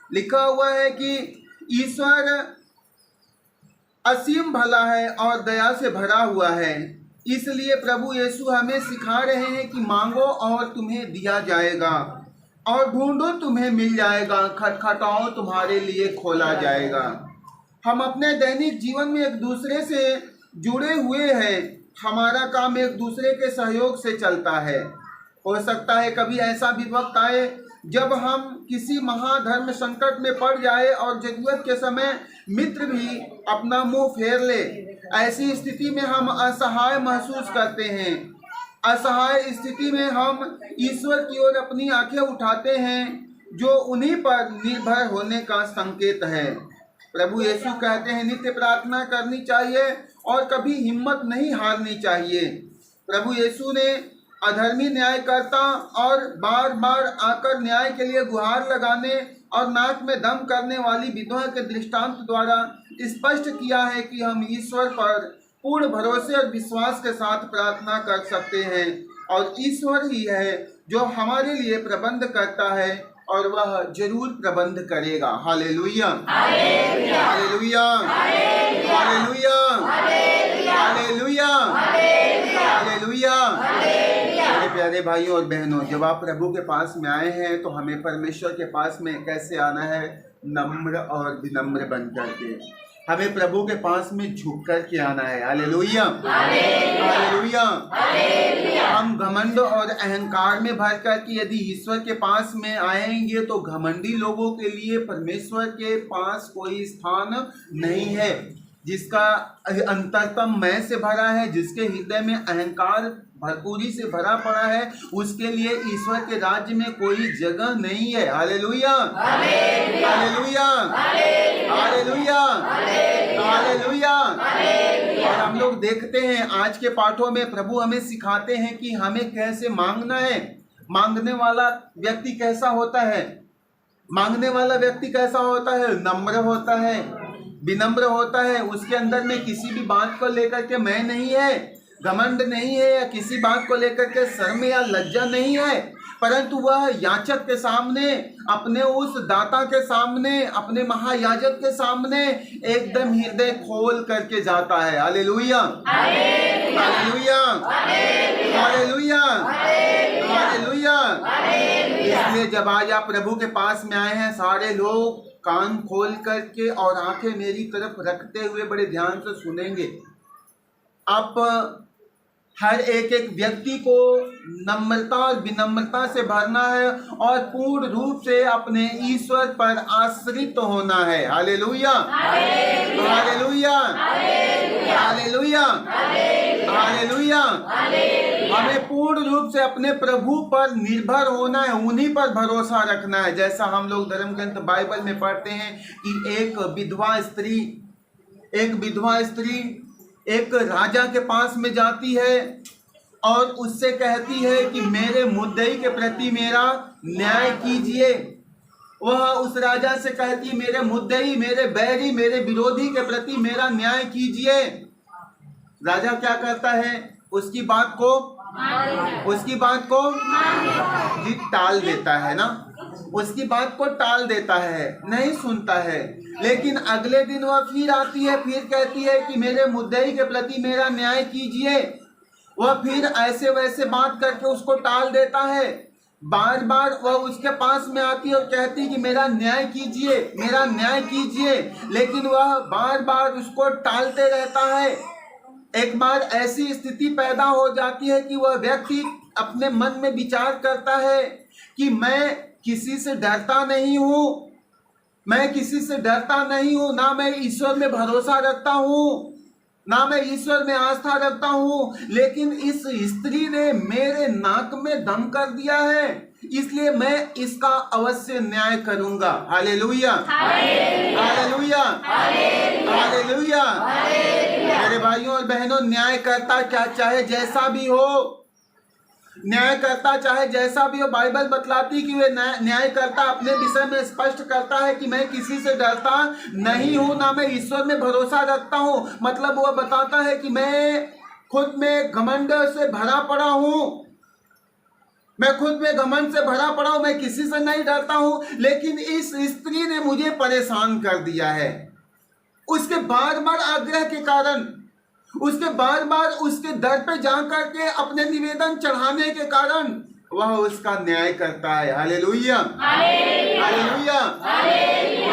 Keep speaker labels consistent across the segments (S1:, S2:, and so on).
S1: लिखा हुआ है कि ईश्वर असीम भला है और दया से भरा हुआ है। इसलिए प्रभु यीशु हमें सिखा रहे हैं कि मांगो और तुम्हें दिया जाएगा, और ढूंढो तुम्हें मिल जाएगा, खटखटाओ तुम्हारे लिए खोला जाएगा। हम अपने दैनिक जीवन में एक दूसरे से जुड़े हुए हैं। हमारा काम एक दूसरे के सहयोग से चलता है। हो सकता है कभी ऐसा भी वक्त आए जब हम किसी महाधर्म संकट में पड़ जाए और जरूरत के समय मित्र भी अपना मुंह फेर ले। ऐसी स्थिति में हम असहाय महसूस करते हैं। असहाय स्थिति में हम ईश्वर की ओर अपनी आंखें उठाते हैं, जो उन्हीं पर निर्भर होने का संकेत है। प्रभु यीशु कहते हैं नित्य प्रार्थना करनी चाहिए और कभी हिम्मत नहीं हारनी चाहिए। प्रभु यीशु ने अधर्मी न्यायकर्ता और बार बार आकर न्याय के लिए गुहार लगाने और नाक में दम करने वाली विधवा के दृष्टांत द्वारा स्पष्ट किया है कि हम ईश्वर पर पूर्ण भरोसे और विश्वास के साथ प्रार्थना कर सकते हैं, और ईश्वर ही है जो हमारे लिए प्रबंध करता है और वह जरूर प्रबंध करेगा। Hallelujah, hallelujah, hallelujah, hallelujah, hallelujah. मेरे प्यारे भाइयों और बहनों, जब आप प्रभु के पास में आए हैं तो हमें परमेश्वर के पास में कैसे आना है? नम्र और विनम्र बन करके। हमें प्रभु के पास में झुक कर के आना है। Hallelujah, hallelujah. हम घमंड और अहंकार में भर कर के यदि ईश्वर के पास में आएंगे तो घमंडी लोगों के लिए परमेश्वर के पास कोई स्थान नहीं है। जिसका अंतरतम मैं से भरा है, जिसके हृदय में अहंकार भरपूरी से भरा पड़ा है, उसके लिए ईश्वर के राज्य में कोई जगह नहीं है। Hallelujah, hallelujah, hallelujah, hallelujah. और हम लोग देखते हैं आज के पाठों में प्रभु हमें सिखाते हैं कि हमें कैसे मांगना है। मांगने वाला व्यक्ति कैसा होता है? मांगने वाला व्यक्ति कैसा होता है? नम्र होता है, विनम्र होता है। उसके अंदर में किसी भी बात को लेकर के मैं नहीं है, घमंड नहीं है, या किसी बात को लेकर के शर्म या लज्जा नहीं है, परंतु वह याचक के सामने, अपने उस दाता के सामने, अपने महायाजक के सामने एकदम हृदय खोल करके जाता है। Hallelujah, hallelujah, hallelujah, hallelujah. इसलिए जब आज आप प्रभु के पास में आए हैं, सारे लोग कान खोल करके और आंखें मेरी तरफ रखते हुए बड़े ध्यान से सुनेंगे। आप हर एक एक व्यक्ति को नम्रता और विनम्रता से भरना है और पूर्ण रूप से अपने ईश्वर पर आश्रित होना है। Hallelujah, hallelujah, hallelujah, hallelujah. हमें पूर्ण रूप से अपने प्रभु पर निर्भर होना है, उन्हीं पर भरोसा रखना है। जैसा हम लोग धर्म ग्रंथ बाइबल में पढ़ते हैं कि एक विधवा स्त्री एक राजा के पास में जाती है और उससे कहती है कि मेरे मुद्दई के प्रति मेरा न्याय कीजिए। वह उस राजा से कहती है मेरे मुद्दई, मेरे बैरी, मेरे विरोधी के प्रति मेरा न्याय कीजिए। राजा क्या करता है? उसकी बात को जी टाल देता है ना, उसकी बात को टाल देता है, नहीं सुनता है। लेकिन अगले दिन वह फिर आती है, फिर कहती है कि मेरे मुद्दई के प्रति मेरा न्याय कीजिए। वह फिर ऐसे वैसे बात करके उसको टाल देता है। बार बार वह उसके पास में आती है और कहती कि मेरा न्याय कीजिए, मेरा न्याय कीजिए, लेकिन वह बार बार उसको टालते रहता है। एक बार ऐसी स्थिति पैदा हो जाती है कि वह व्यक्ति अपने मन में विचार करता है कि मैं किसी से डरता नहीं हूँ, मैं किसी से डरता नहीं हूँ, ना मैं ईश्वर में भरोसा रखता हूँ, ना मैं ईश्वर में आस्था रखता हूँ, लेकिन इस स्त्री ने मेरे नाक में दम कर दिया है, इसलिए मैं इसका अवश्य न्याय करूंगा। Hallelujah, hallelujah, hallelujah. मेरे भाइयों और बहनों, न्याय करता क्या चाहे जैसा भी हो, न्याय करता चाहे जैसा भी हो, बाइबल बतलाती कि वे न्याय करता अपने विषय में स्पष्ट करता है कि मैं किसी से डरता नहीं हूं, ना मैं ईश्वर में भरोसा रखता हूं। मतलब वह बताता है कि मैं खुद में घमंड से भरा पड़ा हूं, मैं खुद में घमंड से भरा पड़ा हूं, मैं किसी से नहीं डरता हूं, लेकिन इस स्त्री ने मुझे परेशान कर दिया है। उसके बार बार आग्रह के कारण, उसके बार बार उसके दर पे जा करके अपने निवेदन चढ़ाने के कारण वह उसका न्याय करता है। Hallelujah, hallelujah.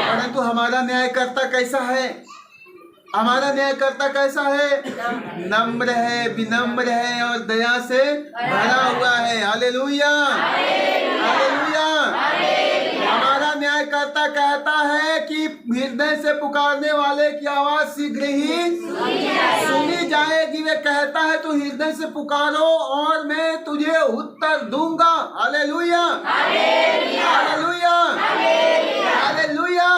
S1: परंतु हमारा न्यायकर्ता कैसा है? हमारा न्यायकर्ता कैसा है? नम्र है, विनम्र है और दया से भरा हुआ है। Hallelujah, hallelujah. हमारा न्यायकर्ता कहता है कि हृदय से पुकारने वाले की आवाज शीघ्र ही सुनी जाएगी। वे कहता है तू हृदय से पुकारो और मैं तुझे उत्तर दूंगा। Hallelujah, hallelujah, hallelujah.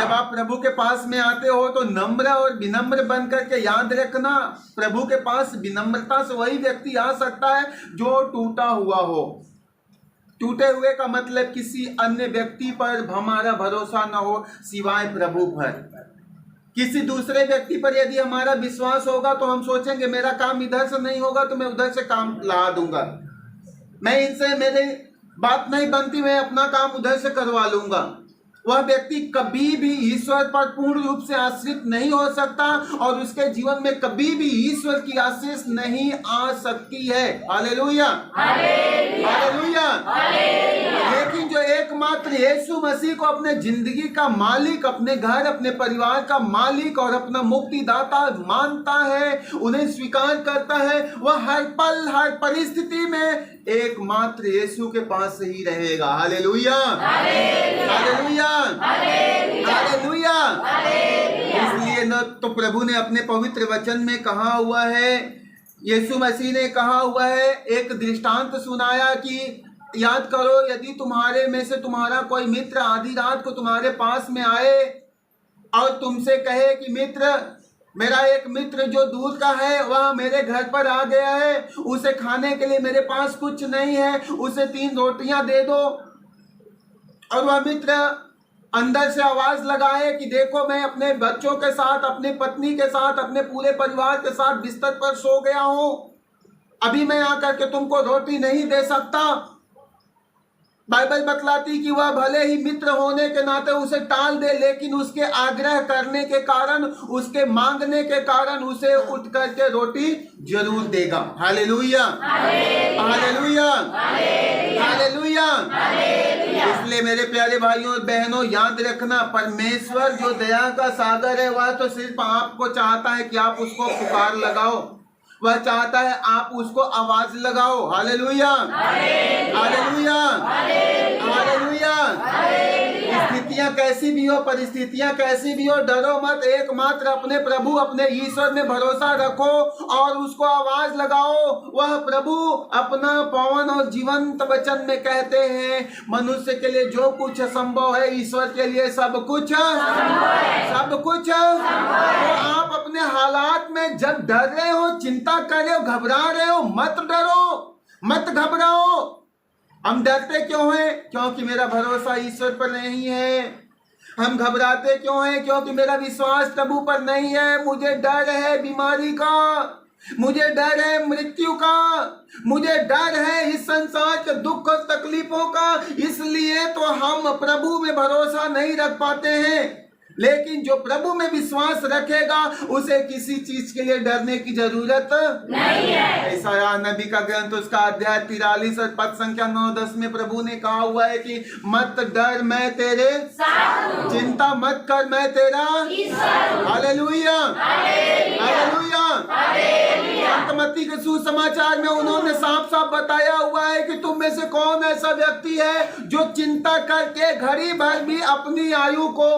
S1: जब आप प्रभु के पास में आते हो तो नम्र और विनम्र बन करके याद रखना, प्रभु के पास विनम्रता से वही व्यक्ति आ सकता है जो टूटा हुआ हो। टूटे हुए का मतलब किसी अन्य व्यक्ति पर हमारा भरोसा न हो सिवाय प्रभु पर। किसी दूसरे व्यक्ति पर यदि हमारा विश्वास होगा तो हम सोचेंगे मेरा काम इधर से नहीं होगा तो मैं उधर से काम ला दूंगा, मैं इनसे मेरी बात नहीं बनती, मैं अपना काम उधर से करवा लूंगा। वह व्यक्ति कभी भी ईश्वर पर पूर्ण रूप से आश्रित नहीं हो सकता और उसके जीवन में कभी भी ईश्वर की आशीष नहीं आ सकती है। Hallelujah, hallelujah. लेकिन जो एकमात्र यीशु मसीह को अपने जिंदगी का मालिक, अपने घर, अपने परिवार का मालिक और अपना मुक्तिदाता मानता है, उन्हें स्वीकार करता है, वह हर पल हर परिस्थिति में एकमात्र यीशु के पास ही रहेगा। Hallelujah, hallelujah, hallelujah. इसलिए न तो प्रभु ने अपने पवित्र वचन में कहा हुआ है, यीशु मसीह ने कहा हुआ है, एक दृष्टांत सुनाया कि याद करो यदि तुम्हारे में से तुम्हारा कोई मित्र आधी रात को तुम्हारे पास में आए और तुमसे कहे कि मित्र, मेरा एक मित्र जो दूर का है वह मेरे घर पर आ गया है, उसे खाने के लिए मेरे पास कुछ नहीं है, उसे 3 रोटियां दे दो। और वह मित्र अंदर से आवाज लगाए कि देखो मैं अपने बच्चों के साथ, अपनी पत्नी के साथ, अपने पूरे परिवार के साथ बिस्तर पर सो गया हूं, अभी मैं आकर के तुमको रोटी नहीं दे सकता। बाइबल बतलाती कि वह भले ही मित्र होने के नाते उसे टाल दे, लेकिन उसके आग्रह करने के कारण, उसके मांगने के कारण उसे उठ करके रोटी जरूर देगा। Hallelujah, hallelujah, hallelujah. इसलिए मेरे प्यारे भाइयों और बहनों याद रखना, परमेश्वर जो दया का सागर है वह तो सिर्फ आपको चाहता है कि आप उसको पुकार लगाओ, वह चाहता है आप उसको आवाज लगाओ। Hallelujah, hallelujah, hallelujah. स्थितियां कैसी भी हो, परिस्थितियां कैसी भी हो, डरो मत, एकमात्र अपने प्रभु, अपने ईश्वर में भरोसा रखो और उसको आवाज लगाओ। वह प्रभु अपना पवन और जीवंत वचन में कहते हैं, मनुष्य के लिए जो कुछ असंभव है ईश्वर के लिए सब कुछ, सब कुछ। तो आप अपने हालात में जब डर रहे हो, चिंता कर रहे हो, घबरा रहे हो, मत डरो, मत घबराओ। हम डरते क्यों हैं? क्योंकि मेरा भरोसा ईश्वर पर नहीं है। हम घबराते क्यों हैं? क्योंकि मेरा विश्वास प्रभु पर नहीं है। मुझे डर है बीमारी का, मुझे डर है मृत्यु का, मुझे डर है इस संसार के दुख और तकलीफों का। इसलिए तो हम प्रभु में भरोसा नहीं रख पाते हैं। लेकिन जो प्रभु में विश्वास रखेगा उसे किसी चीज के लिए डरने की जरूरत नहीं है। यशायाह नबी का ग्रंथ उसका अध्याय 43 और पद संख्या 9-10 में प्रभु ने कहा हुआ है कि मत डर, मैं तेरे साथ, चिंता मत कर, मैं तेरा हालेलुया, हालेलुया। मत्ती के सुसमाचार में उन्होंने साफ साफ बताया हुआ है कि तुम में से कौन ऐसा व्यक्ति है जो चिंता करके घड़ी भर भी अपनी आयु को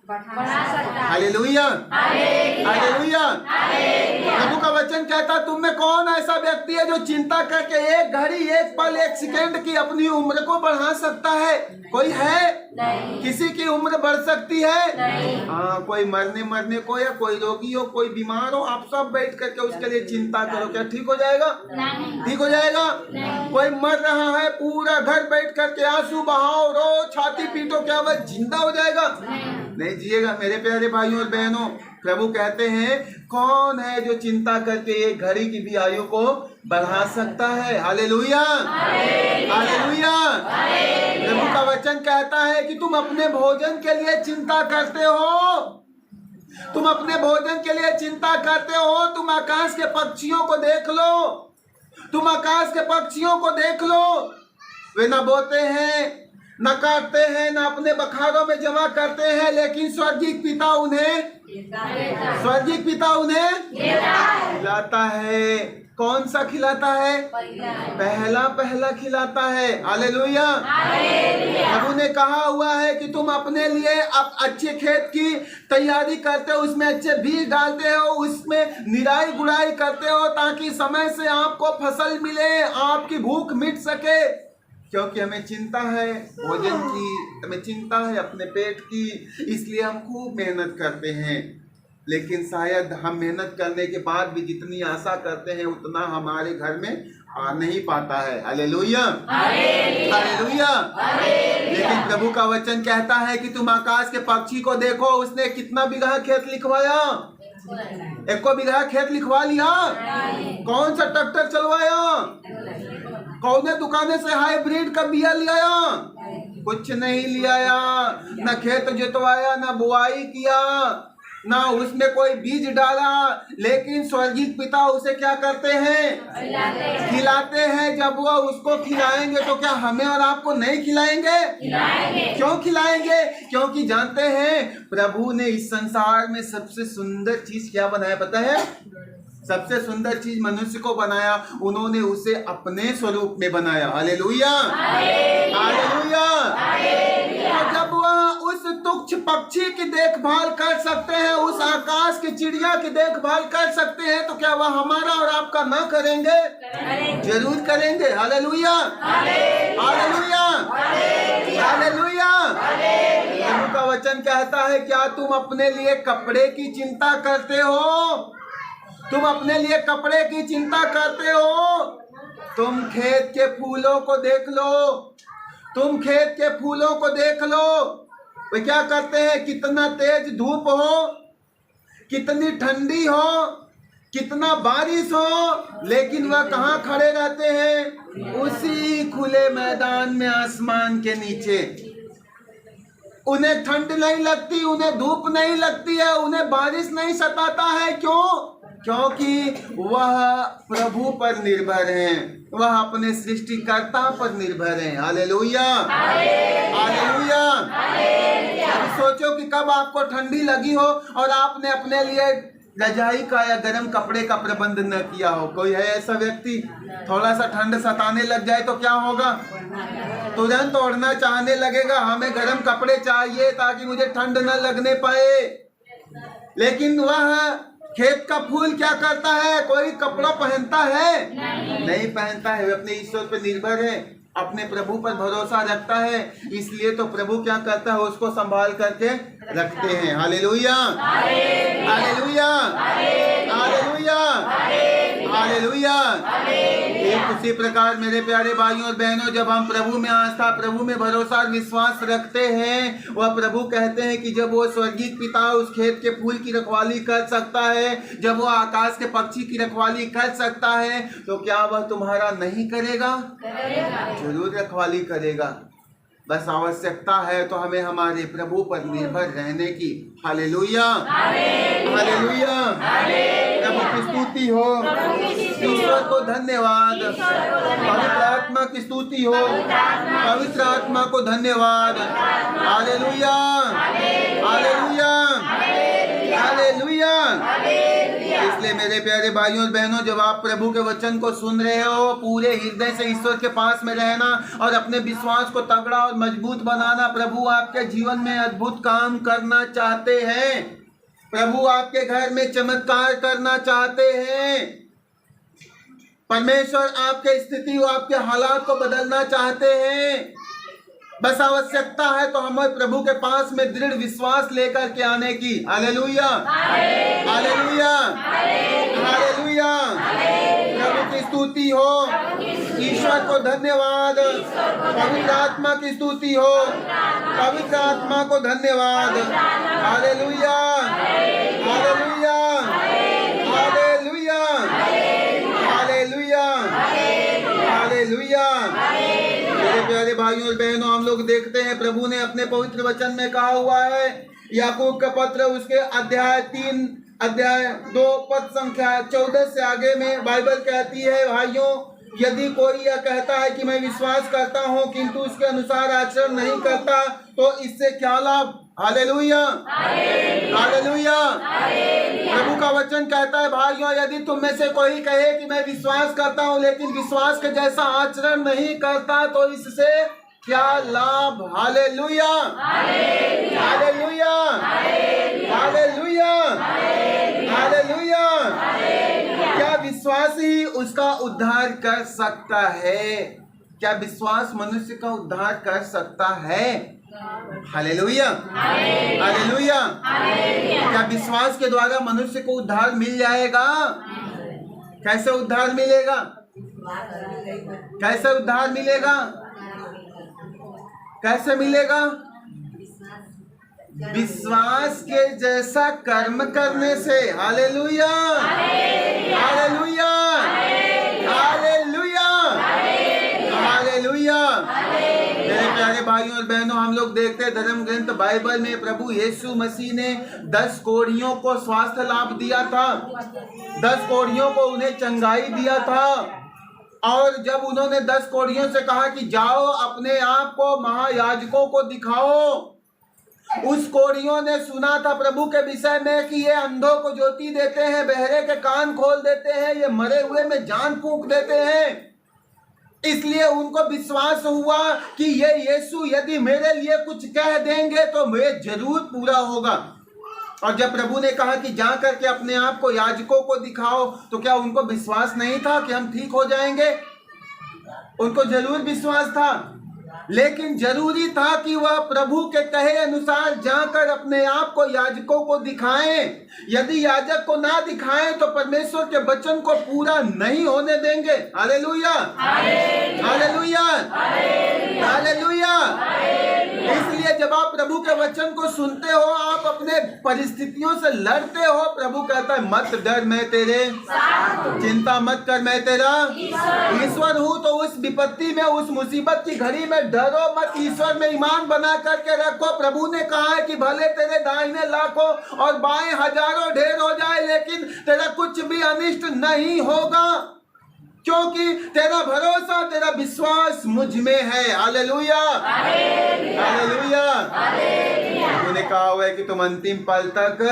S1: हालेलुया, हालेलुया। प्रभु का वचन कहता तुम में कौन ऐसा व्यक्ति है जो चिंता करके एक घड़ी, एक पल, एक सेकंड की अपनी उम्र को बढ़ा सकता है? कोई है? नहीं। किसी की उम्र बढ़ सकती है? हाँ, कोई मरने को या कोई रोगी हो, कोई बीमार हो, आप सब बैठ करके उसके लिए चिंता करो, क्या ठीक हो जाएगा? ठीक हो जाएगा? कोई मर रहा है, पूरा घर बैठ करके आंसू बहाओ, रो, छाती पीटो, क्या वह जिंदा हो जाएगा? नहीं जिएगा। मेरे प्यारे भाइयों और बहनों, प्रभु कहते हैं कौन है जो चिंता करके एक घड़ी की भी आयु को बढ़ा सकता है। Hallelujah, hallelujah. प्रभु का वचन कहता है कि तुम अपने भोजन के लिए चिंता करते हो, तुम अपने भोजन के लिए चिंता करते हो। तुम आकाश के पक्षियों को देख लो, तुम आकाश के पक्षियों को देख लो। वे न बोते हैं, न काटते हैं, न अपने बखारों में जमा करते हैं, लेकिन स्वर्गीय पिता उन्हें खिलाता है। कौन सा खिलाता है? पहला खिलाता है। हालेलुया। प्रभु ने कहा हुआ है कि तुम अपने लिए अब अच्छे खेत की तैयारी करते हो, उसमें अच्छे बीज डालते हो, उसमें निराई गुड़ाई करते हो, ताकि समय से आपको फसल मिले, आपकी भूख मिट सके। क्योंकि हमें चिंता है भोजन की, हमें चिंता है अपने पेट की, इसलिए हम खूब मेहनत करते हैं। लेकिन शायद हम मेहनत करने के बाद भी जितनी आशा करते हैं उतना हमारे घर में आ नहीं पाता है। Hallelujah, hallelujah. लेकिन प्रभु का वचन कहता है कि तुम आकाश के पक्षी को देखो, उसने कितना बीघा खेत लिखवाया? 1 बीघा खेत लिखवा लिया। कौन सा ट्रैक्टर चलवाया? कौन दुकाने से हाइब्रिड का बिया लिया? कुछ नहीं लिया। न खेत जोतवाया, न बुआई किया, ना उसमें कोई बीज डाला। लेकिन स्वर्गीय पिता उसे क्या करते हैं? खिलाते हैं। जब वह उसको खिलाएंगे तो क्या हमें और आपको नहीं खिलाएंगे? क्यों खिलाएंगे? क्योंकि जानते हैं प्रभु ने इस संसार में सबसे सुंदर चीज क्या बनाया पता है? सबसे सुंदर चीज मनुष्य को बनाया, उन्होंने उसे अपने स्वरूप में बनाया। Hallelujah, hallelujah. तो जब वह उस तुच्छ पक्षी की देखभाल कर सकते हैं, उस आकाश की चिड़िया की देखभाल कर सकते हैं, तो क्या वह हमारा और आपका ना करेंगे? जरूर करेंगे। Hallelujah, hallelujah, hallelujah. प्रभु का वचन कहता है, क्या तुम अपने लिए कपड़े की चिंता करते हो? तुम अपने लिए कपड़े की चिंता करते हो? तुम खेत के फूलों को देख लो, तुम खेत के फूलों को देख लो। वे क्या करते हैं? कितना तेज धूप हो, कितनी ठंडी हो, कितना बारिश हो, लेकिन वह कहाँ खड़े रहते हैं? उसी खुले मैदान में, आसमान के नीचे। उन्हें ठंड नहीं लगती, उन्हें धूप नहीं लगती है, उन्हें बारिश नहीं सताता है। क्यों? क्योंकि वह प्रभु पर निर्भर हैं, वह अपने सृष्टिकर्ता पर निर्भर हैं। Hallelujah, hallelujah. अब सोचो कि कब आपको ठंडी लगी हो और आपने अपने लिए रजाई का या गर्म कपड़े का प्रबंध न किया हो। कोई है ऐसा व्यक्ति? थोड़ा सा ठंड सताने लग जाए तो क्या होगा? तुरंत ओढ़ना चाहने लगेगा, हमें गर्म कपड़े चाहिए ताकि मुझे ठंड न लगने पाए। लेकिन वह खेत का फूल क्या करता है? कोई कपड़ा पहनता है? नहीं पहनता है। वे अपने ईश्वर पर निर्भर है, अपने प्रभु पर भरोसा रखता है। इसलिए तो प्रभु क्या करता है? उसको संभाल करके रखते हैं। Hallelujah, hallelujah, hallelujah, hallelujah. एक उसी प्रकार मेरे प्यारे भाइयों और बहनों, जब हम प्रभु में आस्था, प्रभु में भरोसा और विश्वास रखते हैं, वह प्रभु कहते हैं कि जब वो स्वर्गीय पिता उस खेत के फूल की रखवाली कर सकता है, जब वो आकाश के पक्षी की रखवाली कर सकता है, तो क्या वह तुम्हारा नहीं करेगा? जरूर रखवाली करेगा। बस आवश्यकता है तो हमें हमारे प्रभु पर निर्भर रहने की। Hallelujah, hallelujah. प्रभु की स्तुति हो, ईश्वर को धन्यवाद, पवित्र आत्मा की स्तुति हो, पवित्र आत्मा को धन्यवाद। Hallelujah, hallelujah, hallelujah. इसलिए मेरे प्यारे भाइयों और बहनों, जब आप प्रभु के वचन को सुन रहे हो, पूरे हृदय से ईश्वर के पास में रहना और अपने विश्वास को तगड़ा और मजबूत बनाना। प्रभु आपके जीवन में अद्भुत काम करना चाहते हैं, प्रभु आपके घर में चमत्कार करना चाहते हैं। परमेश्वर आपके स्थिति, आपके हालात को बदलना चाहते हैं। बस आवश्यकता है तो हमें प्रभु के पास में दृढ़ विश्वास लेकर के आने की। Hallelujah, hallelujah, hallelujah. प्रभु की स्तुति हो, ईश्वर को धन्यवाद, पवित्र आत्मा की स्तुति हो, पवित्र आत्मा को धन्यवाद। Hallelujah, hallelujah, hallelujah, hallelujah. भाइयों और बहनों, हम लोग देखते हैं प्रभु ने अपने पवित्र वचन में कहा हुआ है, याकूब का पत्र उसके अध्याय 3 अध्याय 2 पद संख्या 14 से आगे में बाइबल कहती है, भाइयों यदि कोई यह कहता है कि मैं विश्वास करता हूँ किंतु उसके अनुसार आचरण नहीं करता तो इससे क्या लाभ। Hallelujah, hallelujah. प्रभु का वचन कहता है, भाइयों यदि तुम में से कोई कहे कि मैं विश्वास करता हूँ लेकिन विश्वास के जैसा आचरण नहीं करता तो इससे क्या लाभ। Hallelujah, hallelujah, hallelujah, hallelujah. क्या विश्वास ही उसका उद्धार कर सकता है? क्या विश्वास मनुष्य का उद्धार कर सकता है? Hallelujah, hallelujah. क्या विश्वास के द्वारा मनुष्य को उद्धार मिल जाएगा? कैसे उद्धार मिलेगा? कैसे उद्धार मिलेगा? कैसे मिलेगा? विश्वास के जैसा कर्म करने से। Hallelujah, hallelujah, hallelujah, hallelujah. मेरे प्यारे भाइयों और बहनों, हम लोग देखते हैं धर्म ग्रंथ बाइबल में प्रभु यीशु मसीह ने 10 कोढ़ियों को स्वास्थ्य लाभ दिया था, 10 कोढ़ियों को उन्हें चंगाई दिया था। और जब उन्होंने 10 कोढ़ियों से कहा कि जाओ अपने आप को महायाजकों को दिखाओ, उस कोढ़ियों ने सुना था प्रभु के विषय में कि ये अंधों को ज्योति देते हैं, बहरे के कान खोल देते हैं, ये मरे हुए में जान फूंक देते हैं। इसलिए उनको विश्वास हुआ कि ये यीशु यदि मेरे लिए कुछ कह देंगे तो वे जरूर पूरा होगा। और जब प्रभु ने कहा कि जा करके अपने आप को याजकों को दिखाओ, तो क्या उनको विश्वास नहीं था कि हम ठीक हो जाएंगे? उनको जरूर विश्वास था, लेकिन जरूरी था कि वह प्रभु के कहे अनुसार जाकर अपने आप को याजकों को दिखाएं। यदि याजक को ना दिखाएं तो परमेश्वर के वचन को पूरा नहीं होने देंगे। Hallelujah, hallelujah, hallelujah. इसलिए जब आप प्रभु के वचन को सुनते हो, आप अपने परिस्थितियों से लड़ते हो, प्रभु कहता है मत डर, मैं तेरे चिंता मत कर, मैं तेरा ईश्वर हूँ। तो उस विपत्ति में, उस मुसीबत की घड़ी में डरो मत, ईश्वर में ईमान बना करके रखो। प्रभु ने कहा है कि भले तेरे दाहिने लाखों और बाएं हजारों ढेर हो जाए लेकिन तेरा कुछ भी अनिष्ट नहीं होगा, क्योंकि तेरा भरोसा, तेरा विश्वास मुझ में है। Hallelujah, hallelujah. उन्होंने कहा हुआ है कि तुम अंतिम पल तक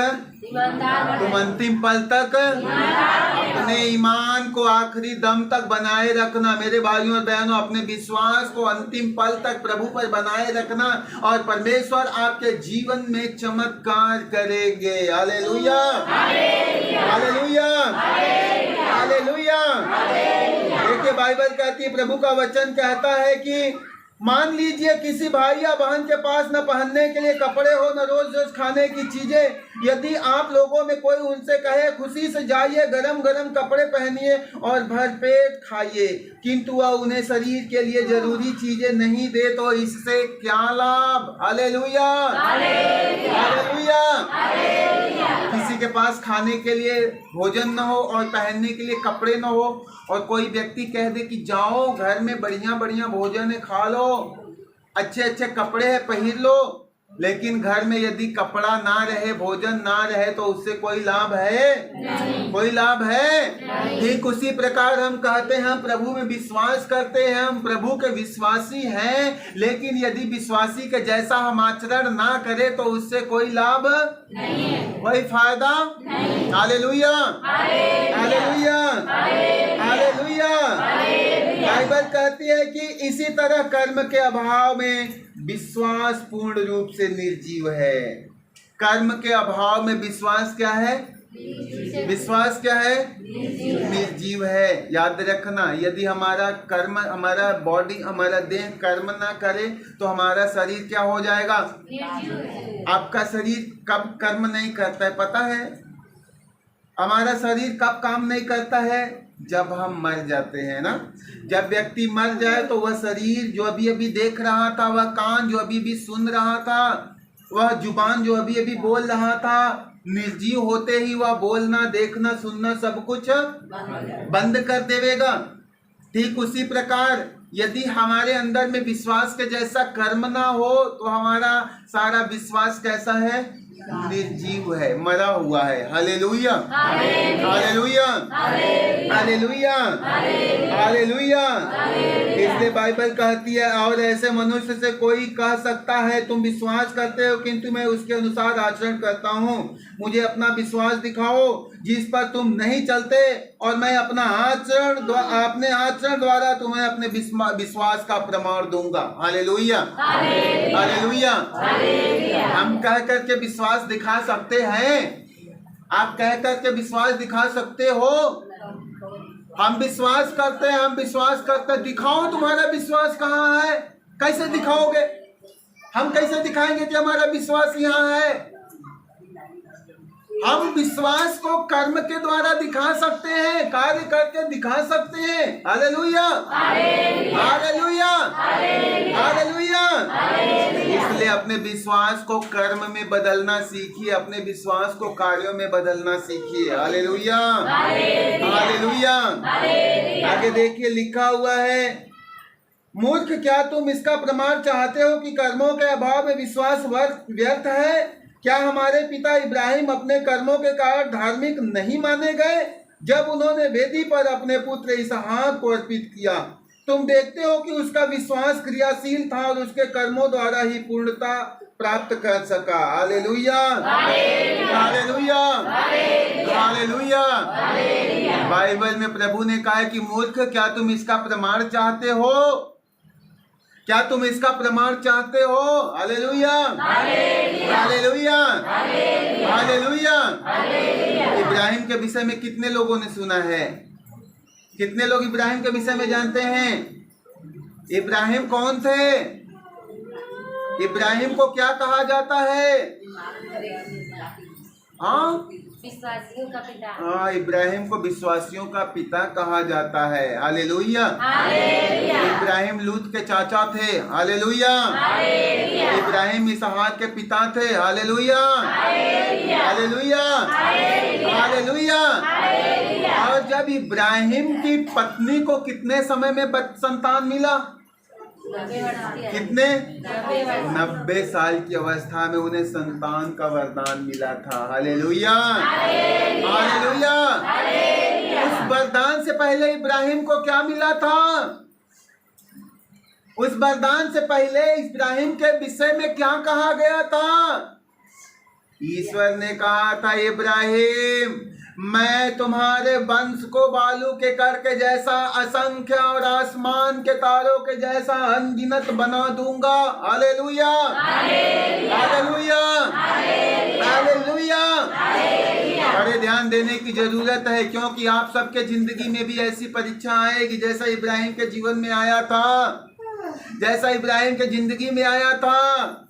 S1: अपने ईमान को आखिरी दम तक बनाए रखना। मेरे भाइयों और बहनों, अपने विश्वास को अंतिम पल तक प्रभु पर बनाए रखना और परमेश्वर आपके जीवन में चमत्कार करेंगे। Hallelujah, hallelujah, hallelujah. देखिए बाइबल कहती है, प्रभु का वचन कहता है कि मान लीजिए किसी भाई या बहन के पास न पहनने के लिए कपड़े हो, न रोज रोज खाने की चीजें। यदि आप लोगों में कोई उनसे कहे खुशी से जाइए, गरम गरम कपड़े पहनिए और भरपेट खाइए, किंतु वह उन्हें शरीर के लिए जरूरी चीजें नहीं दे तो इससे क्या लाभ। Hallelujah, hallelujah. किसी के पास खाने के लिए भोजन न हो और पहनने के लिए कपड़े न हो, और कोई व्यक्ति कह दे कि जाओ घर में बढ़िया बढ़िया भोजन है, खा लो, अच्छे अच्छे कपड़े हैं पहन लो, लेकिन घर में यदि कपड़ा ना रहे, भोजन ना रहे तो उससे कोई लाभ है? नहीं। कोई लाभ है? ठीक उसी प्रकार हम कहते हैं हम प्रभु में विश्वास करते हैं, हम प्रभु के विश्वासी हैं, लेकिन यदि विश्वासी के जैसा हम आचरण ना करें तो उससे कोई लाभ नहीं, कोई फायदा नहीं। Hallelujah, hallelujah, hallelujah. बाइबल कहती है कि इसी तरह कर्म के अभाव में विश्वास पूर्ण रूप से निर्जीव है। कर्म के अभाव में विश्वास क्या है? विश्वास क्या है? निर्जीव है। याद रखना, यदि हमारा कर्म, हमारा बॉडी, हमारा देह कर्म ना करे तो हमारा शरीर क्या हो जाएगा? आपका शरीर कब कर्म नहीं करता है पता है? हमारा शरीर कब काम नहीं करता है? जब हम मर जाते हैं ना। जब व्यक्ति मर जाए तो वह शरीर जो अभी अभी देख रहा था, वह कान जो अभी अभी सुन रहा था, वह जुबान जो अभी अभी बोल रहा था, निर्जीव होते ही वह बोलना, देखना, सुनना सब कुछ बंद कर देवेगा। ठीक उसी प्रकार यदि हमारे अंदर में विश्वास के जैसा कर्म ना हो तो हमारा सारा विश्वास कैसा है? निर्जीव है, मरा हुआ है। Hallelujah, hallelujah, hallelujah, hallelujah. इसलिए बाइबल कहती है, और ऐसे मनुष्य से कोई कह सकता है तुम विश्वास करते हो किंतु मैं उसके अनुसार आचरण करता हूँ। मुझे अपना विश्वास दिखाओ जिस पर तुम नहीं चलते, और मैं अपने आचरण द्वारा तुम्हें अपने विश्वास का प्रमाण दूंगा। Hallelujah, hallelujah. हम कह करके विश्वास दिखा सकते हैं? आप कह करके विश्वास दिखा सकते हो? हम विश्वास करते हैं, हम विश्वास करते हैं। दिखाओ तुम्हारा विश्वास कहाँ है? कैसे दिखाओगे? हम कैसे दिखाएंगे कि हमारा विश्वास यहाँ है? हम विश्वास को कर्म के द्वारा दिखा सकते हैं, कार्य करके दिखा सकते हैं। Hallelujah, hallelujah, hallelujah. इसलिए अपने विश्वास को कर्म में बदलना सीखिए, अपने विश्वास को कार्यों में बदलना सीखिए। Hallelujah, hallelujah. आगे देखिए, लिखा हुआ है, मूर्ख क्या तुम इसका प्रमाण चाहते हो कि कर्मों के अभाव में विश्वास व्यर्थ है? क्या हमारे पिता इब्राहिम अपने कर्मों के कारण धार्मिक नहीं माने गए जब उन्होंने वेदी पर अपने पुत्र इसहाक को अर्पित किया? तुम देखते हो कि उसका विश्वास क्रियाशील था और उसके कर्मों द्वारा ही पूर्णता प्राप्त कर सका। Hallelujah, hallelujah, hallelujah. बाइबल में प्रभु ने कहा है कि मूर्ख क्या तुम इसका प्रमाण चाहते हो? क्या तुम इसका प्रमाण चाहते हो? Hallelujah, hallelujah, hallelujah. इब्राहिम के विषय में कितने लोगों ने सुना है? कितने लोग इब्राहिम के विषय में जानते हैं? इब्राहिम कौन थे? इब्राहिम को क्या कहा जाता है? हाँ,
S2: विश्वासियों का पिता।
S1: हाँ, इब्राहिम को विश्वासियों का पिता कहा जाता है। हालेलुया। इब्राहिम लूत के चाचा थे। हालेलुया। इब्राहिम इसहाक के पिता थे। Hallelujah, hallelujah, hallelujah. और जब इब्राहिम की पत्नी को कितने समय में संतान मिला? कितने? 90 साल की अवस्था में उन्हें संतान का वरदान मिला था। Hallelujah, hallelujah. उस वरदान से पहले इब्राहिम को क्या मिला था? उस वरदान से पहले इब्राहिम के विषय में क्या कहा गया था? ईश्वर ने कहा था, इब्राहिम मैं तुम्हारे वंश को बालू के कर के जैसा असंख्य और आसमान के तारों के जैसा अनगिनत बना दूंगा। Hallelujah, hallelujah, hallelujah. बड़े ध्यान देने की जरूरत है, क्योंकि आप सबके जिंदगी में भी ऐसी परीक्षा आएगी जैसा इब्राहिम के जीवन में आया था, जैसा इब्राहिम के जिंदगी में आया था।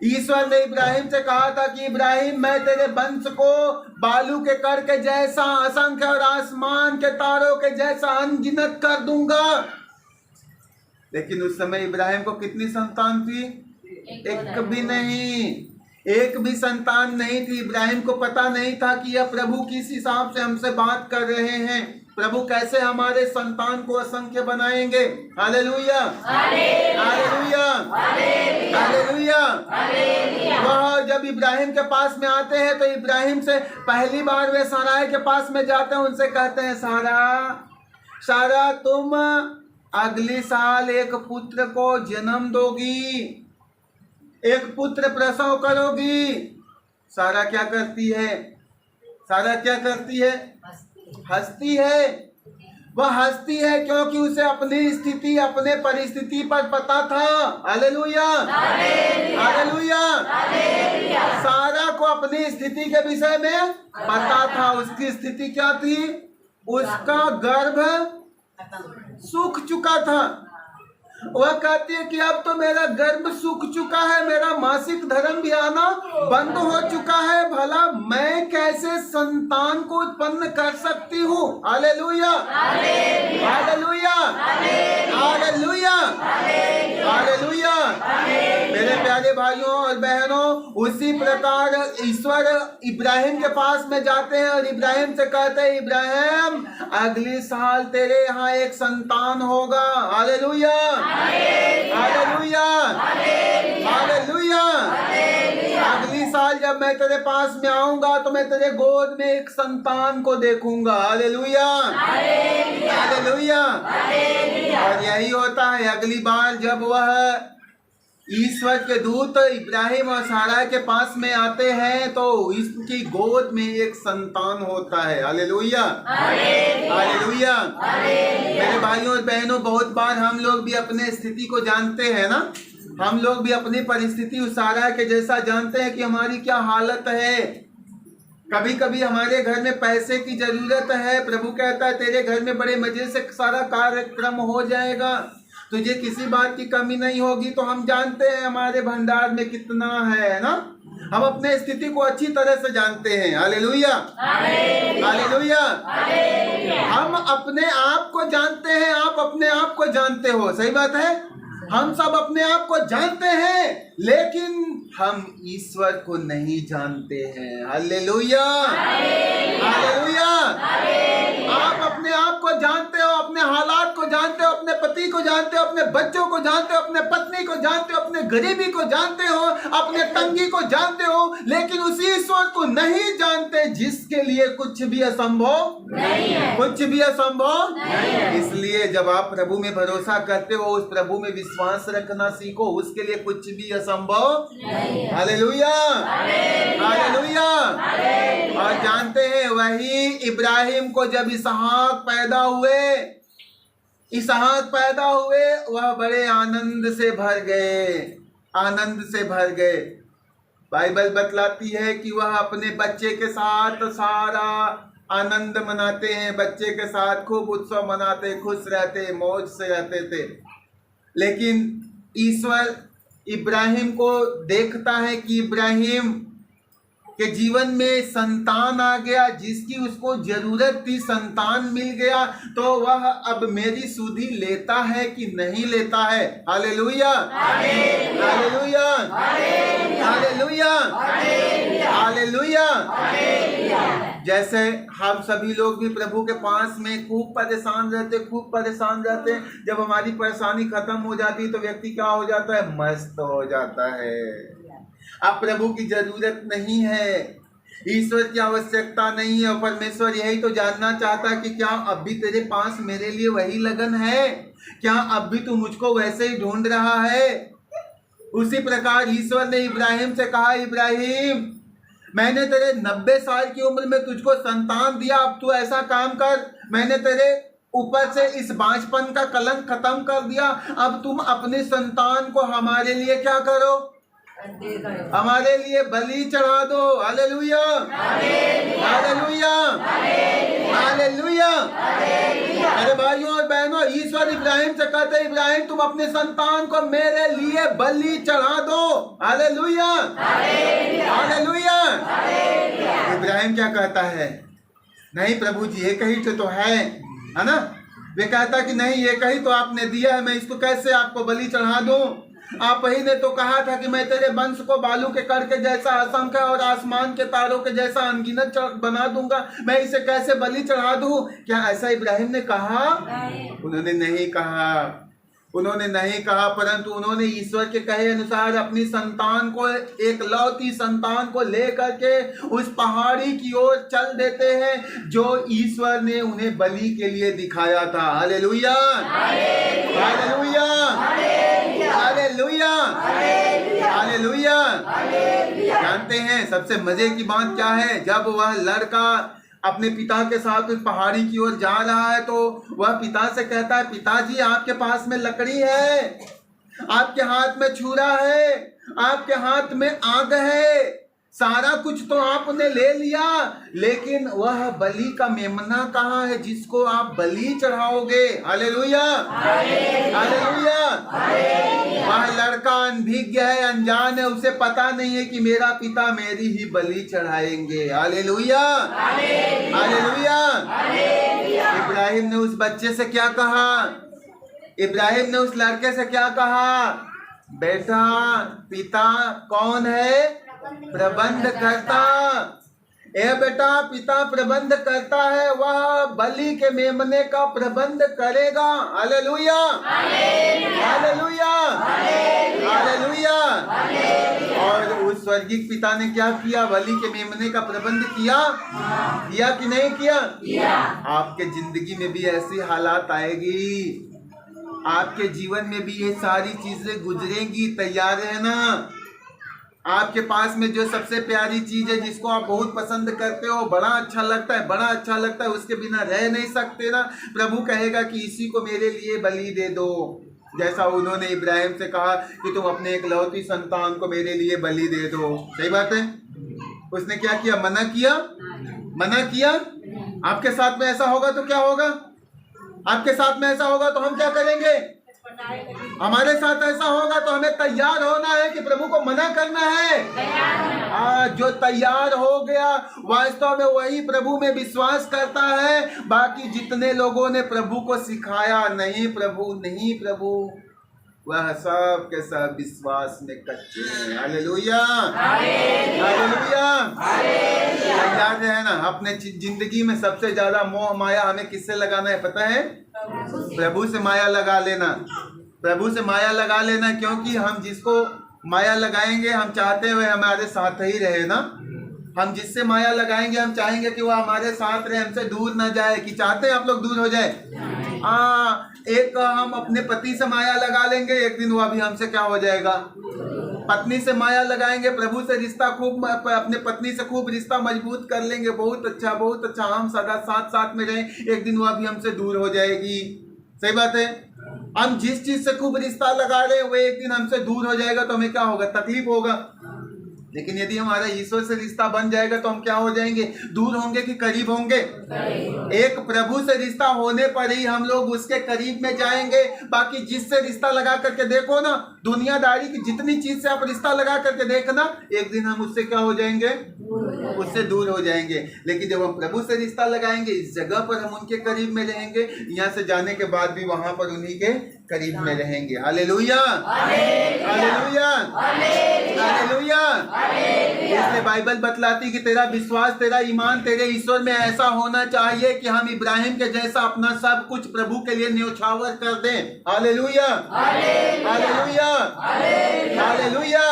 S1: ईश्वर ने इब्राहिम से कहा था कि इब्राहिम मैं तेरे वंश को बालू के कर के जैसा असंख्य और आसमान के तारों के जैसा अनगिनत कर दूंगा। लेकिन उस समय इब्राहिम को कितनी संतान थी? एक भी नहीं, एक भी संतान नहीं थी। इब्राहिम को पता नहीं था कि यह प्रभु किस हिसाब से हमसे बात कर रहे हैं, प्रभु कैसे हमारे संतान को असंख्य बनाएंगे। Hallelujah, hallelujah, hallelujah. वह जब इब्राहिम के पास में आते हैं तो इब्राहिम से पहली बार वे साराय के पास में जाते हैं, उनसे कहते हैं, सारा तुम अगले साल एक पुत्र को जन्म दोगी, एक पुत्र प्रसव करोगी। सारा क्या करती है? सारा क्या करती है? हंसती है। वह हंसती है क्योंकि उसे अपनी स्थिति, अपने परिस्थिति पर पता था। Hallelujah, hallelujah. सारा को अपनी स्थिति के विषय में पता था। उसकी स्थिति क्या थी? उसका गर्भ सूख चुका था। वह कहती है कि अब तो मेरा गर्भ सूख चुका है, मेरा मासिक धर्म भी आना बंद हो चुका है, भला मैं कैसे संतान को उत्पन्न कर सकती हूँ। Hallelujah, hallelujah, hallelujah, hallelujah. मेरे प्यारे भाइयों और बहनों, उसी प्रकार ईश्वर इब्राहिम के पास में जाते हैं और इब्राहिम से कहते हैं, इब्राहिम अगली साल तेरे यहाँ एक संतान होगा। Hallelujah, hallelujah, hallelujah. अगली साल जब मैं तेरे पास में आऊंगा तो मैं तेरे गोद में एक संतान को देखूंगा। Hallelujah, hallelujah. और यही होता है, अगली बार जब वह ईश्वर के दूत इब्राहिम और सारा के पास में आते हैं तो इसकी गोद में एक संतान होता है। Hallelujah, hallelujah. मेरे भाइयों और बहनों, बहुत बार हम लोग भी अपने स्थिति को जानते हैं ना, हम लोग भी अपनी परिस्थिति उस सारा के जैसा जानते हैं कि हमारी क्या हालत है। कभी कभी हमारे घर में पैसे की जरूरत है, प्रभु कहता है तेरे घर में बड़े मजे से सारा कार्यक्रम हो जाएगा, तुझे किसी बात की कमी नहीं होगी। तो हम जानते हैं हमारे भंडार में कितना है ना, हम अपने स्थिति को अच्छी तरह से जानते हैं। Hallelujah, hallelujah. हम अपने आप को जानते हैं, आप अपने आप को जानते हो, सही बात है। हम सब अपने आप को जानते हैं, लेकिन हम ईश्वर को नहीं जानते हैं। Hallelujah, hallelujah. आप अपने आप को जानते हो, अपने हालात को जानते हो, अपने पति को जानते हो, अपने बच्चों को जानते हो, अपने पत्नी को जानते हो, अपने गरीबी को जानते हो, अपने तंगी को जानते हो, लेकिन उसी ईश्वर को नहीं जानते जिसके लिए कुछ भी असंभव नहीं है, कुछ भी असंभव नहीं है। इसलिए जब आप प्रभु में भरोसा करते हो, उस प्रभु में विश्वास रखना सीखो, उसके लिए कुछ भी असंभव नहीं है। Hallelujah, hallelujah. और जानते हैं वही इब्राहिम को जब इसहाक पैदा हुए, इसहाक पैदा हुए, वह बड़े आनंद से भर गए, आनंद से भर गए। बाइबल बतलाती है कि वह अपने बच्चे के साथ सारा आनंद मनाते हैं, बच्चे के साथ खूब उत्सव मनाते, खुश रहते, मौज से रहते थे। लेकिन ईश्वर इब्राहिम को देखता है कि इब्राहिम के जीवन में संतान आ गया, जिसकी उसको जरूरत थी, संतान मिल गया, तो वह अब मेरी सुधि लेता है कि नहीं लेता है। Hallelujah, hallelujah, hallelujah, hallelujah. जैसे हम सभी लोग भी प्रभु के पास में खूब परेशान रहते, खूब परेशान रहते, जब हमारी परेशानी खत्म हो जाती तो व्यक्ति क्या हो जाता है, मस्त हो जाता है। अब प्रभु की जरूरत नहीं है, ईश्वर की आवश्यकता नहीं है, और परमेश्वर यही तो जानना चाहता है कि क्या अब भी तेरे पास मेरे लिए वही लगन है, क्या अब भी तू मुझको वैसे ही ढूंढ रहा है। उसी प्रकार ईश्वर ने इब्राहिम से कहा, इब्राहिम मैंने तेरे 90 साल की उम्र में तुझको संतान दिया, अब तू ऐसा काम कर, मैंने तेरे ऊपर से इस बांझपन का कलंक खत्म कर दिया, अब तुम अपने संतान को हमारे लिए क्या करो, हमारे लिए बलि चढ़ा दो। Hallelujah, hallelujah, hallelujah. अरे भाइयों और बहनों, ईश्वर इब्राहिम से कहते हैं, इब्राहिम तुम अपने संतान को मेरे लिए बलि चढ़ा दो। Hallelujah, hallelujah. इब्राहिम क्या कहता है, नहीं प्रभु जी एक ही तो है ना। वे कहता कि नहीं, एक ही तो आपने दिया है, मैं इसको कैसे आपको बलि चढ़ा दूं। आप ही ने तो कहा था कि मैं तेरे वंश को बालू के कण के जैसा असंख्य और आसमान के तारों के जैसा अनगिनत बना दूंगा, मैं इसे कैसे बलि चढ़ा दूं। क्या ऐसा इब्राहिम ने कहा? उन्होंने नहीं कहा, उन्होंने नहीं कहा, परंतु उन्होंने ईश्वर के कहे अनुसार अपनी संतान को, एक लौती संतान को लेकर के उस पहाड़ी की ओर चल देते हैं जो ईश्वर ने उन्हें बलि के लिए दिखाया था। Hallelujah, hallelujah, hallelujah, hallelujah. जानते हैं सबसे मजे की बात क्या है, जब वह लड़का अपने पिता के साथ उस पहाड़ी की ओर जा रहा है तो वह पिता से कहता है, पिताजी आपके पास में लकड़ी है, आपके हाथ में छुरा है, आपके हाथ में आग है, सारा कुछ तो आपने ले लिया, लेकिन वह बलि का मेमना कहाँ है जिसको आप बलि चढ़ाओगे? Hallelujah, hallelujah. वह लड़का अनभिज्ञ है, अनजान है, उसे पता नहीं है कि मेरा पिता मेरी ही बलि चढ़ाएंगे। Hallelujah, hallelujah. इब्राहिम ने उस बच्चे से क्या कहा? इब्राहिम ने उस लड़के से क्या कहा? बेटा, पिता कौन है? प्रबंध करता। ए बेटा, पिता प्रबंध करता है, वह बलि के मेमने का प्रबंध करेगा। Hallelujah, hallelujah, hallelujah. और उस स्वर्गीय पिता ने क्या किया? बलि के मेमने का प्रबंध किया, किया कि नहीं किया? आपके जिंदगी में भी ऐसी हालात आएगी, आपके जीवन में भी ये सारी चीजें गुजरेंगी। तैयार है ना? आपके पास में जो सबसे प्यारी चीज है, जिसको आप बहुत पसंद करते हो, बड़ा अच्छा लगता है, बड़ा अच्छा लगता है, उसके बिना रह नहीं सकते ना। प्रभु कहेगा कि इसी को मेरे लिए बलि दे दो, जैसा उन्होंने इब्राहिम से कहा कि तुम अपने इकलौती संतान को मेरे लिए बलि दे दो। सही बात है। उसने क्या किया? मना किया, मना किया। आपके साथ में ऐसा होगा तो क्या होगा? आपके साथ में ऐसा होगा तो हम क्या करेंगे? हमारे साथ ऐसा होगा तो हमें तैयार होना है कि प्रभु को मना करना है। जो तैयार हो गया, वास्तव में वही प्रभु में विश्वास करता है। बाकी जितने लोगों ने प्रभु को सिखाया, नहीं प्रभु, नहीं प्रभु, वह सब के सब विश्वास में कच्चे हैं। Hallelujah, hallelujah. याद है ना, अपने जिंदगी में सबसे ज्यादा मोह माया हमें किससे लगाना है पता है? प्रभु से माया लगा लेना, प्रभु से माया लगा लेना। क्योंकि हम जिसको माया लगाएंगे, हम चाहते हैं वह हमारे साथ ही रहे ना। हम जिससे माया लगाएंगे, हम चाहेंगे कि वह हमारे साथ रहे, हमसे दूर ना जाए। कि चाहते हैं आप लोग दूर हो जाए? एक हम अपने पति से माया लगा लेंगे, एक दिन वह भी हमसे क्या हो जाएगा? पत्नी से माया लगाएंगे, प्रभु से रिश्ता खूब, अपने पत्नी से खूब रिश्ता मजबूत कर लेंगे, बहुत अच्छा, बहुत अच्छा, हम सदा साथ साथ में रहें, एक दिन वह भी हमसे दूर हो जाएगी। सही बात है। हम जिस चीज से खूब रिश्ता लगा रहे हैं, वो एक दिन हमसे दूर हो जाएगा तो हमें क्या होगा? तकलीफ होगा। लेकिन यदि हमारा ईश्वर से रिश्ता बन जाएगा तो हम क्या हो जाएंगे? दूर होंगे कि करीब होंगे? एक प्रभु से रिश्ता होने पर ही हम लोग उसके करीब में जाएंगे। बाकी जिससे रिश्ता लगा करके देखो ना, दुनियादारी की जितनी चीज से आप रिश्ता लगा करके देखना, एक दिन हम उससे क्या हो जाएंगे? उससे दूर हो जाएंगे। लेकिन जब हम प्रभु से रिश्ता लगाएंगे, इस जगह पर हम उनके करीब में रहेंगे, यहाँ से जाने के बाद भी वहां पर उन्हीं के करीब में रहेंगे। Hallelujah, hallelujah, hallelujah. इसलिए बाइबल बतलाती कि तेरा विश्वास, तेरा ईमान तेरे ईश्वर में ऐसा होना चाहिए कि हम इब्राहिम के जैसा अपना सब कुछ प्रभु के लिए न्यौछावर कर दें। Hallelujah, hallelujah, hallelujah.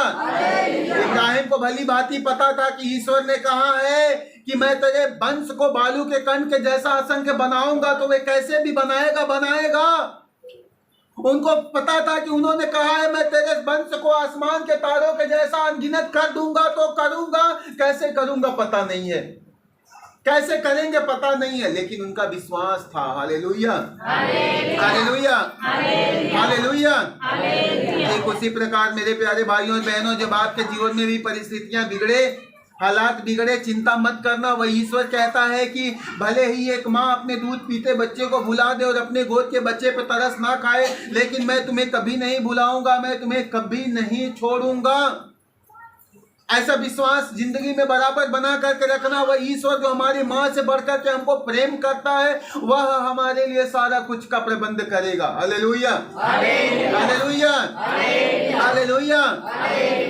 S1: इब्राहिम को भली भांति पता था कि ईश्वर ने कहा है कि मैं तेरे वंश को बालू के कण के जैसा असंख्य बनाऊंगा, तो वे कैसे भी बनाएगा, बनाएगा। उनको पता था कि उन्होंने कहा है मैं तेरे वंश को आसमान के तारों के जैसा अनगिनत कर दूंगा, तो करूंगा। कैसे करूंगा पता नहीं है, कैसे करेंगे पता नहीं है, लेकिन उनका विश्वास था। Hallelujah, hallelujah, hallelujah. एक उसी प्रकार मेरे प्यारे भाइयों और बहनों, जब आपके जीवन में भी परिस्थितियां बिगड़े, हालात बिगड़े, चिंता मत करना। वही ईश्वर कहता है कि भले ही एक माँ अपने दूध पीते बच्चे को भुला दे और अपने गोद के बच्चे पर तरस ना खाए, लेकिन मैं तुम्हें कभी नहीं भुलाऊंगा, मैं तुम्हें कभी नहीं छोड़ूंगा। ऐसा विश्वास जिंदगी में बराबर बना करके रखना। वह ईश्वर जो हमारी माँ से बढ़कर के हमको प्रेम करता है, वह हमारे लिए सारा कुछ का प्रबंध करेगा। Hallelujah, hallelujah, hallelujah.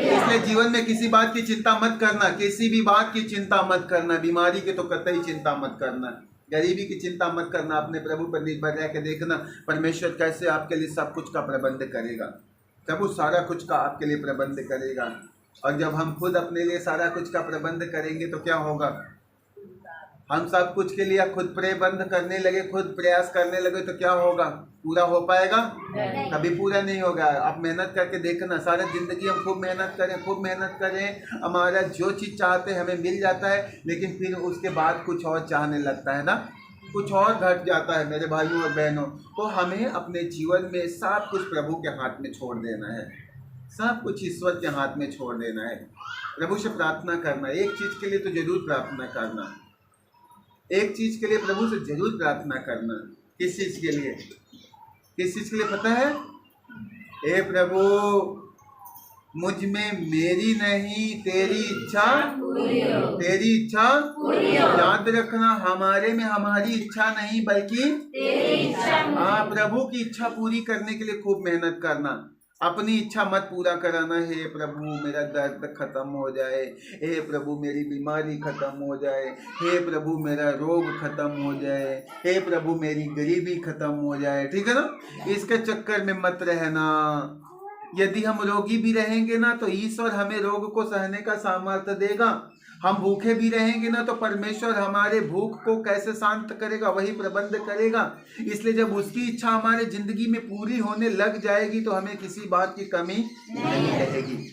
S1: इसलिए जीवन में किसी बात की चिंता मत करना, किसी भी बात की चिंता मत करना। बीमारी की तो कतई चिंता मत करना, गरीबी की चिंता मत करना। अपने प्रभु पर निर्भर रह के देखना परमेश्वर कैसे आपके लिए सब कुछ का प्रबंध करेगा। प्रभु सारा कुछ का आपके लिए प्रबंध करेगा। और जब हम खुद अपने लिए सारा कुछ का प्रबंध करेंगे तो क्या होगा? हम सब कुछ के लिए खुद प्रबंध करने लगे, खुद प्रयास करने लगे, तो क्या होगा? पूरा हो पाएगा? कभी पूरा नहीं होगा। आप मेहनत करके देखना, सारा जिंदगी हम खूब मेहनत करें, खूब मेहनत करें, हमारा जो चीज़ चाहते हैं हमें मिल जाता है, लेकिन फिर उसके बाद कुछ और चाहने लगता है ना, कुछ और घट जाता है मेरे भाइयों और बहनों। तो हमें अपने जीवन में सब कुछ प्रभु के हाथ में छोड़ देना है, सब कुछ ईश्वर के हाथ में छोड़ देना है। प्रभु से प्रार्थना करना, एक चीज के लिए तो जरूर प्रार्थना करना, एक चीज के लिए प्रभु से जरूर प्रार्थना करना। किस चीज के लिए? किस चीज के लिए पता है? हे प्रभु, मुझ में मेरी नहीं तेरी इच्छा पूरी हो। तेरी इच्छा पूरी हो। याद रखना, हमारे में हमारी इच्छा नहीं बल्कि तेरी इच्छा। हाँ, प्रभु की इच्छा पूरी करने के लिए खूब मेहनत करना, अपनी इच्छा मत पूरा कराना। हे प्रभु, मेरा दर्द खत्म हो जाए, हे प्रभु मेरी बीमारी खत्म हो जाए, हे प्रभु मेरा रोग खत्म हो जाए, हे प्रभु मेरी गरीबी खत्म हो जाए। ठीक है ना? इसके चक्कर में मत रहना। यदि हम रोगी भी रहेंगे ना तो ईश्वर हमें रोग को सहने का सामर्थ्य देगा। हम भूखे भी रहेंगे ना तो परमेश्वर हमारे भूख को कैसे शांत करेगा, वही प्रबंध करेगा। इसलिए जब उसकी इच्छा हमारे जिंदगी में पूरी होने लग जाएगी तो हमें किसी बात की कमी नहीं रहेगी।